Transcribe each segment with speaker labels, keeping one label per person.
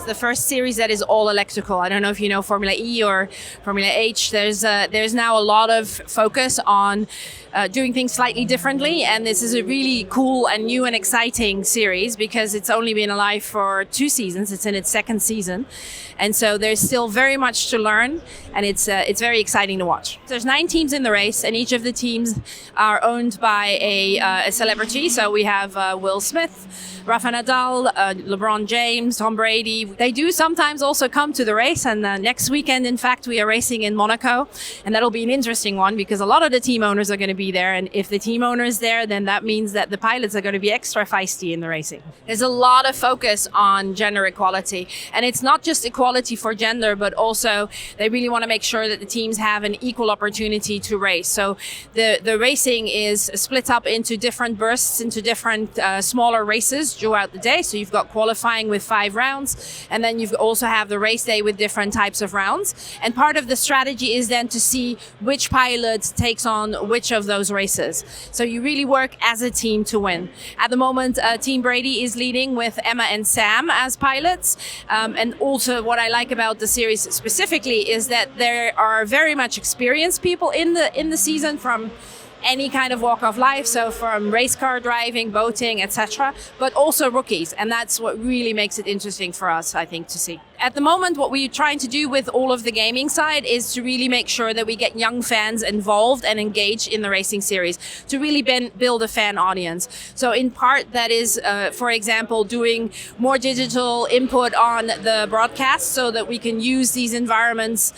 Speaker 1: It's the first series that is all electrical. I don't know if you know Formula E or Formula H. There's now a lot of focus on doing things slightly differently, and this is a really cool and new and exciting series because it's only been alive for 2 seasons. It's in its 2nd season, and so there's still very much to learn, and it's very exciting to watch. There's 9 teams in the race, and each of the teams are owned by a celebrity. So we have Will Smith, Rafa Nadal, LeBron James, Tom Brady. They do sometimes also come to the race, and next weekend, in fact, we are racing in Monaco, and that'll be an interesting one because a lot of the team owners are going to be there, and if the team owner is there, then that means that the pilots are going to be extra feisty in the racing. There's a lot of focus on gender equality, and it's not just equality for gender, but also they really want to make sure that the teams have an equal opportunity to race. So the racing is split up into different bursts, into different smaller races throughout the day. So you've got qualifying with 5 rounds, and then you also have the race day with different types of rounds. And part of the strategy is then to see which pilot takes on which of those races. So you really work as a team to win. At the moment, Team Brady is leading with Emma and Sam as pilots. And also what I like about the series specifically is that there are very much experienced people in the season from any kind of walk of life, so from race car driving, boating, etc., but also rookies, and that's what really makes it interesting for us, I think, to see. At the moment, what we're trying to do with all of the gaming side is to really make sure that we get young fans involved and engaged in the racing series to really build a fan audience. So in part, that is, for example, doing more digital input on the broadcast so that we can use these environments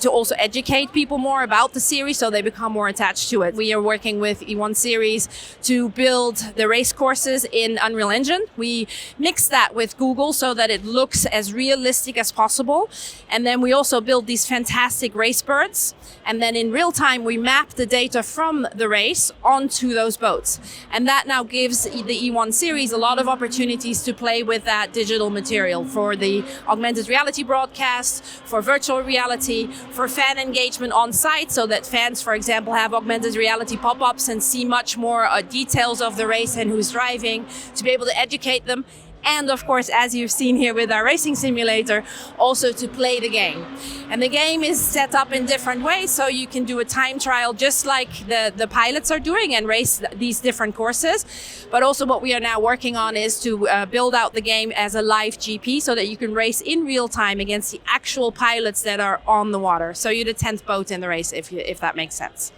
Speaker 1: to also educate people more about the series so they become more attached to it. We are working with E1 Series to build the race courses in Unreal Engine. We mix that with Google so that it looks as realistic as possible. And then we also build these fantastic Racebirds. And then in real time, we map the data from the race onto those boats. And that now gives the E1 series a lot of opportunities to play with that digital material for the augmented reality broadcast, for virtual reality, for fan engagement on site so that fans, for example, have augmented reality pop-ups and see much more details of the race and who's driving, to be able to educate them. And of course, as you've seen here with our racing simulator, also to play the game. And the game is set up in different ways, so you can do a time trial just like the pilots are doing and race these different courses. But also what we are now working on is to build out the game as a live GP so that you can race in real time against the actual pilots that are on the water. So you're the 10th boat in the race, if that makes sense.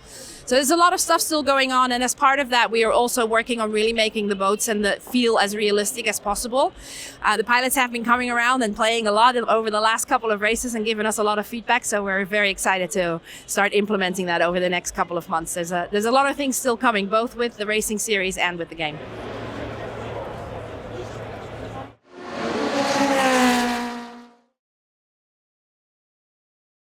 Speaker 1: So there's a lot of stuff still going on, and as part of that, we are also working on really making the boats and the feel as realistic as possible. The pilots have been coming around and playing a lot over the last couple of races and giving us a lot of feedback, so we're very excited to start implementing that over the next couple of months. There's a lot of things still coming, both with the racing series and with the game.